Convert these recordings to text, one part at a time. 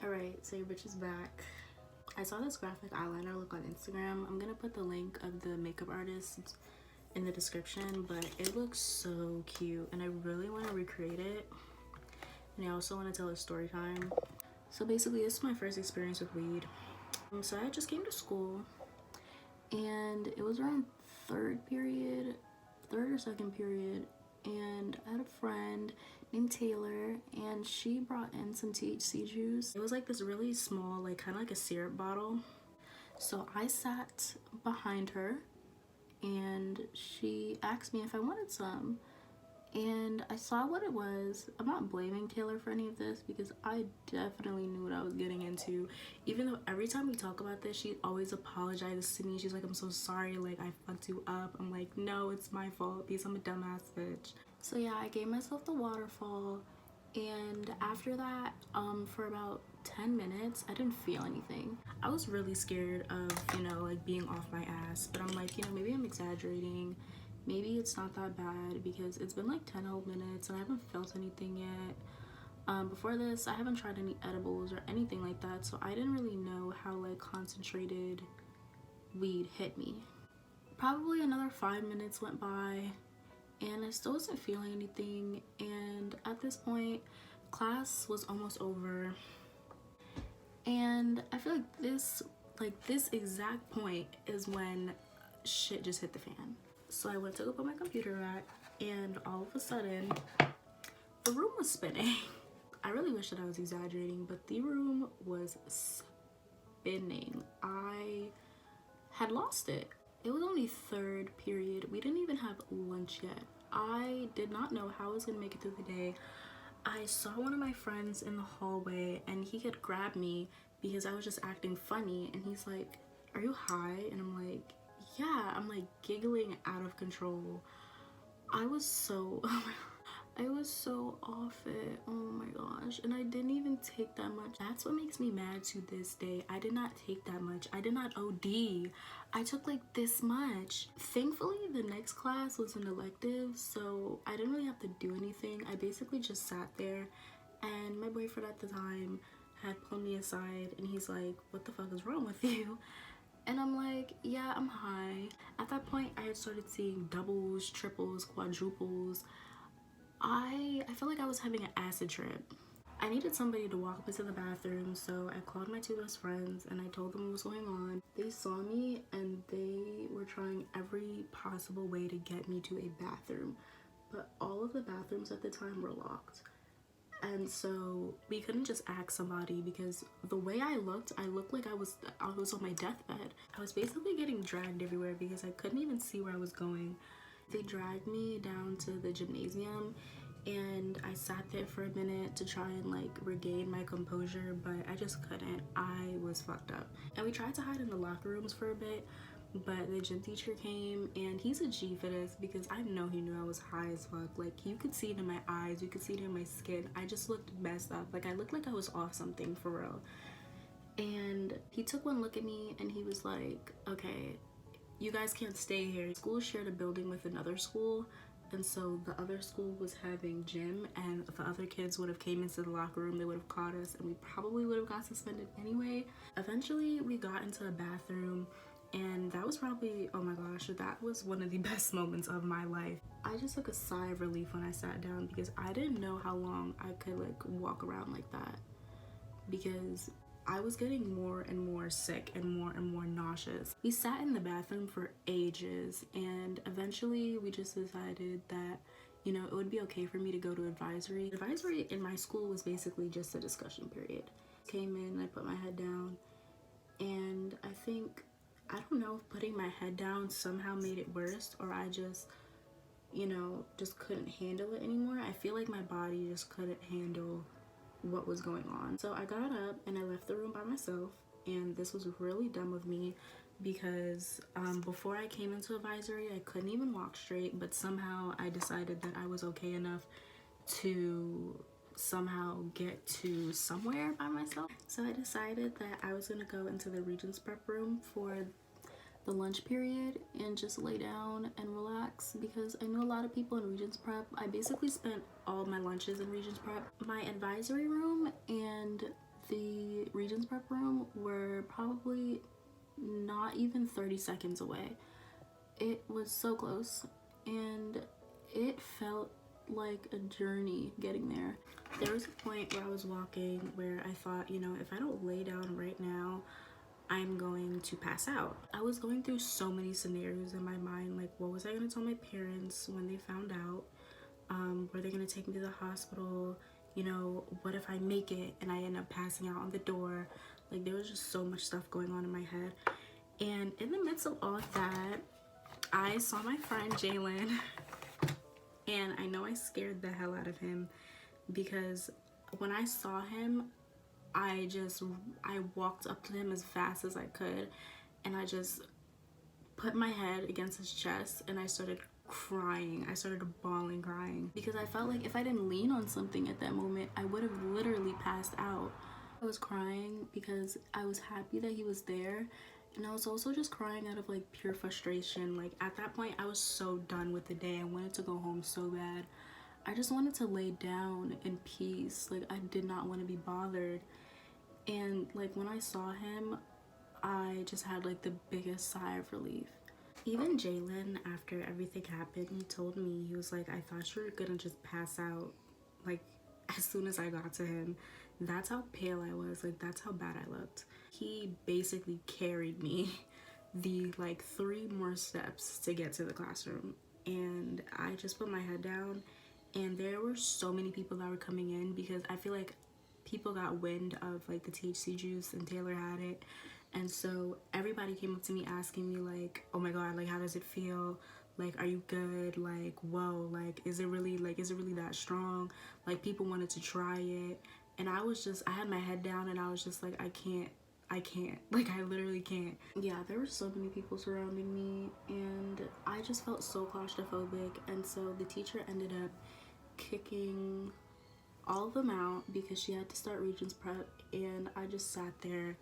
Alright, so your bitch is back. I saw this graphic eyeliner look on Instagram. I'm gonna put the link of the makeup artist in the description, but it looks so cute and I really want to recreate it. And I also want to tell a story time. So basically, this is my first experience with weed. So I just came to school and it was around third or second period, and I had a friend named Taylor and she brought in some THC juice. It was like this really small, like kind of like a syrup bottle. So I sat behind her and she asked me if I wanted some, and I saw what it was. I'm not blaming Taylor for any of this because I definitely knew what I was getting into, even though every time we talk about this she always apologizes to me. She's like, I'm so sorry, like I fucked you up. I'm like, no, it's my fault because I'm a dumbass bitch. So yeah, I gave myself the waterfall, and after that for about 10 minutes I didn't feel anything. I was really scared of, you know, like being off my ass, but I'm like, you know, maybe I'm exaggerating. Maybe it's not that bad because it's been like 10 whole minutes and I haven't felt anything yet. Before this, I haven't tried any edibles or anything like that, so I didn't really know how like concentrated weed hit me. Probably another 5 minutes went by and I still wasn't feeling anything, and at this point, class was almost over. And I feel like this exact point is when shit just hit the fan. So I went to go put my computer back, and all of a sudden, the room was spinning. I really wish that I was exaggerating, but the room was spinning. I had lost it. It was only third period. We didn't even have lunch yet. I did not know how I was gonna make it through the day. I saw one of my friends in the hallway, and he had grabbed me because I was just acting funny, and he's like, "Are you high?" And I'm like, yeah. I'm like giggling out of control. I was so off it. Oh my gosh. And I didn't even take that much. That's what makes me mad to this day. I did not take that much. I did not OD. I took like this much. Thankfully, the next class was an elective, so I didn't really have to do anything. I basically just sat there, and my boyfriend at the time had pulled me aside and he's like, "What the fuck is wrong with you?" And I'm like, yeah, I'm high. At that point, I had started seeing doubles, triples, quadruples. I felt like I was having an acid trip. I needed somebody to walk me to the bathroom, so I called my two best friends and I told them what was going on. They saw me and they were trying every possible way to get me to a bathroom, but all of the bathrooms at the time were locked. And so we couldn't just ask somebody because the way I looked like I was on my deathbed. I was basically getting dragged everywhere because I couldn't even see where I was going. They dragged me down to the gymnasium and I sat there for a minute to try and like regain my composure, but I just couldn't. I was fucked up. And we tried to hide in the locker rooms for a bit, but the gym teacher came, and he's a G for this because I know he knew I was high as fuck. Like, you could see it in my eyes, you could see it in my skin. I just looked messed up. Like, I looked like I was off something for real. And he took one look at me and he was like, okay, you guys can't stay here. School shared a building with another school, and so the other school was having gym, and if the other kids would have came into the locker room, they would have caught us and we probably would have got suspended anyway. Eventually we got into a bathroom, and that was probably, oh my gosh, that was one of the best moments of my life. I just took a sigh of relief when I sat down because I didn't know how long I could like walk around like that, because I was getting more and more sick and more nauseous. We sat in the bathroom for ages, and eventually we just decided that, you know, it would be okay for me to go to advisory. Advisory in my school was basically just a discussion period. Came in, I put my head down, and I don't know if putting my head down somehow made it worse, or I just, you know, just couldn't handle it anymore. I feel like my body just couldn't handle what was going on. So I got up and I left the room by myself, and this was really dumb of me because before I came into advisory I couldn't even walk straight, but somehow I decided that I was okay enough to somehow get to somewhere by myself. So I decided that I was gonna go into the Regents prep room for the lunch period and just lay down and relax because I know a lot of people in Regents prep. I basically spent all my lunches in Regents prep. My advisory room and the Regents prep room were probably not even 30 seconds away. It was so close, and it felt like a journey getting there. There was a point where I was walking where I thought, you know, if I don't lay down right now, I'm going to pass out. I was going through so many scenarios in my mind, like what was I going to tell my parents when they found out? Were they going to take me to the hospital? You know, what if I make it and I end up passing out on the door? Like, there was just so much stuff going on in my head. And in the midst of all of that, I saw my friend Jalen, and I know I scared the hell out of him, because when I saw him, I walked up to him as fast as I could, and I just put my head against his chest, and I started crying. I started bawling, crying, because I felt like if I didn't lean on something at that moment, I would have literally passed out. I was crying because I was happy that he was there, and I was also just crying out of like pure frustration. Like, at that point, I was so done with the day. I wanted to go home so bad. I just wanted to lay down in peace. Like, I did not want to be bothered. And like, when I saw him, I just had like the biggest sigh of relief. Even Jalen, after everything happened, he told me, he was like, I thought you were gonna just pass out, like, as soon as I got to him. That's how pale I was. Like, that's how bad I looked. He basically carried me the like 3 more steps to get to the classroom, and I just put my head down. And there were so many people that were coming in, because I feel like people got wind of like the THC juice, and Taylor had it. And so everybody came up to me asking me like, oh my god, like, how does it feel? Like, are you good? Like, whoa, like, is it really that strong? Like, people wanted to try it. And I had my head down, and I was just like, I can't. Like, I literally can't. Yeah, there were so many people surrounding me, and I just felt so claustrophobic. And so the teacher ended up kicking all of them out because she had to start Regents prep, and I just sat there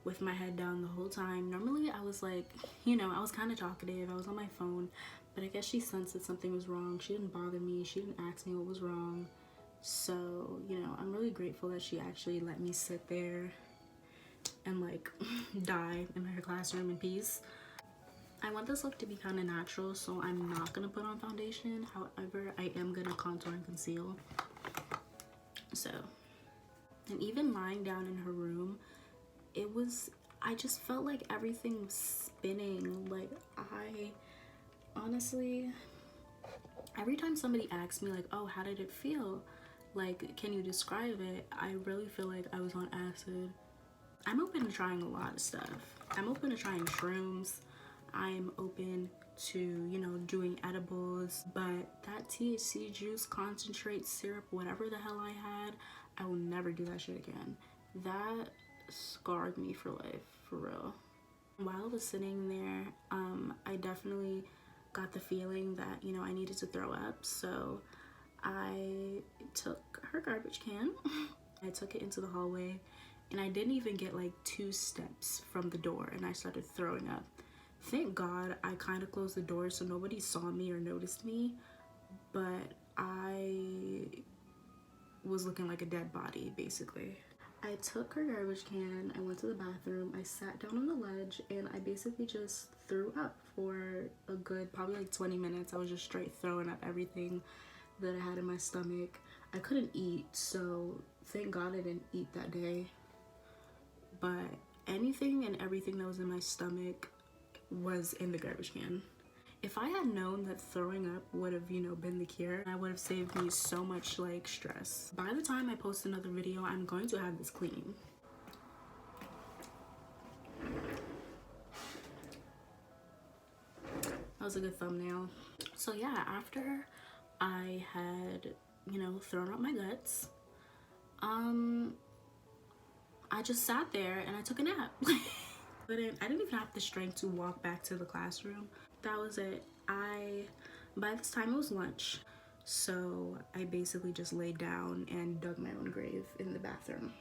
with my head down the whole time. Normally I was like, you know, I was kind of talkative, I was on my phone, but I guess she sensed that something was wrong. She didn't bother me, she didn't ask me what was wrong. So, you know, I'm really grateful that she actually let me sit there and like die in her classroom in peace. I want this look to be kind of natural, so I'm not gonna put on foundation. However, I am gonna contour and conceal. So, and even lying down in her room, I just felt like everything was spinning. Like, I honestly, every time somebody asks me like, oh, how did it feel? Like, can you describe it? I really feel like I was on acid. I'm open to trying a lot of stuff. I'm open to trying shrooms. I'm open to, you know, doing edibles, but that THC juice, concentrate, syrup, whatever the hell I had, I will never do that shit again. That scarred me for life, for real. While I was sitting there, I definitely got the feeling that, you know, I needed to throw up, so I took her garbage can, I took it into the hallway, and I didn't even get like 2 steps from the door, and I started throwing up. Thank God I kind of closed the door so nobody saw me or noticed me, but I was looking like a dead body, basically. I took her garbage can, I went to the bathroom, I sat down on the ledge, and I basically just threw up for a good probably like 20 minutes. I was just straight throwing up everything that I had in my stomach. I couldn't eat, so thank God I didn't eat that day. But anything and everything that was in my stomach was in the garbage can. If I had known that throwing up would have, you know, been the cure, I would have saved me so much like stress. By the time I post another video, I'm going to have this clean. That was a good thumbnail. So yeah, after I had, you know, thrown up my guts, I just sat there and I took a nap. I didn't even have the strength to walk back to the classroom. That was it. By this time it was lunch, so I basically just laid down and dug my own grave in the bathroom.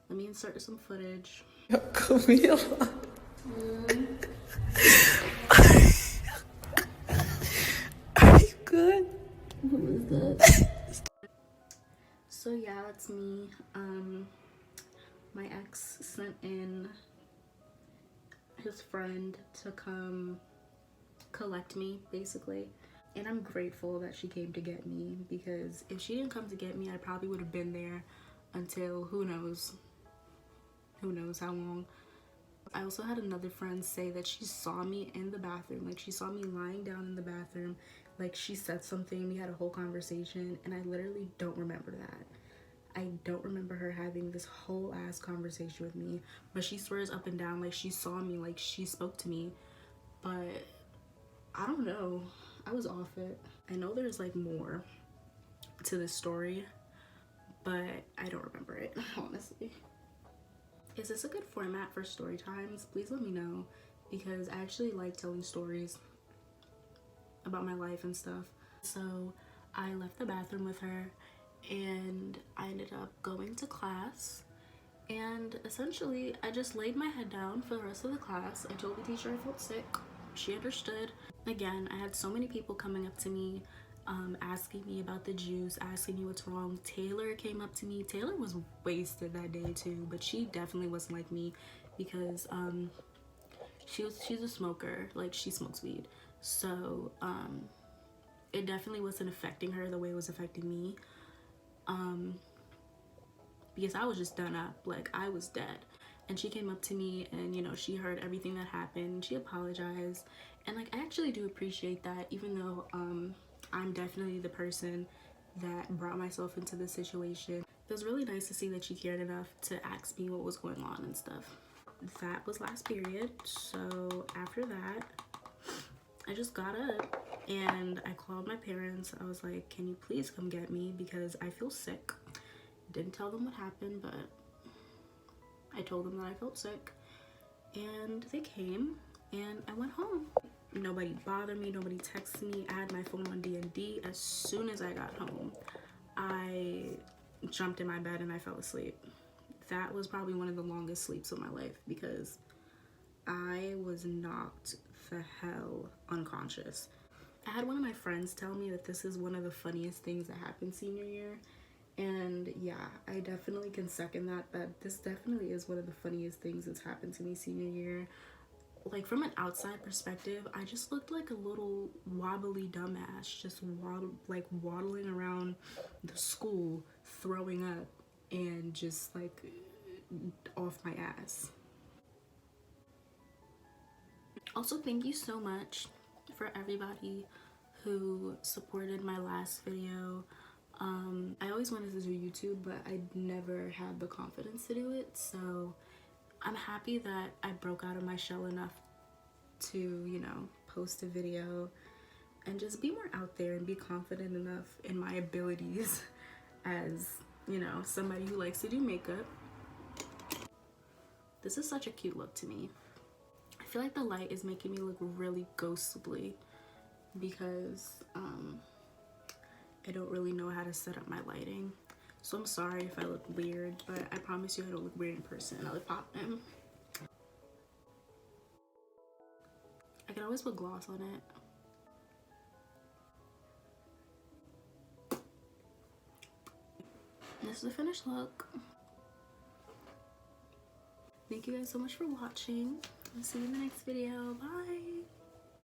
Let me insert some footage. Camila. Are you good? What was that? So yeah, that's me. My ex sent in his friend to come collect me, basically. And I'm grateful that she came to get me, because if she didn't come to get me, I probably would have been there until who knows how long. I also had another friend say that she saw me in the bathroom, like she saw me lying down in the bathroom, like she said something, we had a whole conversation, and I literally don't remember that. I don't remember her having this whole ass conversation with me, but she swears up and down like she saw me, like she spoke to me. But I don't know, I was off it. I know there's like more to this story, but I don't remember it, honestly. Is this a good format for story times? Please let me know, because I actually like telling stories about my life and stuff. So I left the bathroom with her and I ended up going to class, and essentially I just laid my head down for the rest of the class. I told the teacher I felt sick. She understood. Again, I had so many people coming up to me, asking me about the juice, asking me what's wrong. Taylor came up to me. Taylor was wasted that day too, but she definitely wasn't like me, because she's a smoker, like she smokes weed. So it definitely wasn't affecting her the way it was affecting me, because I was just done up, like I was dead. And she came up to me and, you know, she heard everything that happened. She apologized, and like I actually do appreciate that, even though I'm definitely the person that brought myself into this situation. It was really nice to see that she cared enough to ask me what was going on and stuff. That was last period. So after that, I just got up and I called my parents. I was like, can you please come get me, because I feel sick. Didn't tell them what happened, but I told them that I felt sick, and they came and I went home. Nobody bothered me, nobody texted me. I had my phone on D&D. As soon as I got home, I jumped in my bed and I fell asleep. That was probably one of the longest sleeps of my life, because I was knocked the hell unconscious. I had one of my friends tell me that this is one of the funniest things that happened senior year. And yeah, I definitely can second that this definitely is one of the funniest things that's happened to me senior year. Like from an outside perspective, I just looked like a little wobbly dumbass, just waddling around the school, throwing up, and just like off my ass. Also, thank you so much for everybody who supported my last video. I always wanted to do YouTube, but I never had the confidence to do it, so I'm happy that I broke out of my shell enough to, you know, post a video and just be more out there and be confident enough in my abilities as, you know, somebody who likes to do makeup. This is such a cute look to me. I feel like the light is making me look really ghostly, because I don't really know how to set up my lighting. So I'm sorry if I look weird, but I promise you I don't look weird in person. I look poppin'. I can always put gloss on it. This is the finished look. Thank you guys so much for watching. I'll see you in the next video. Bye.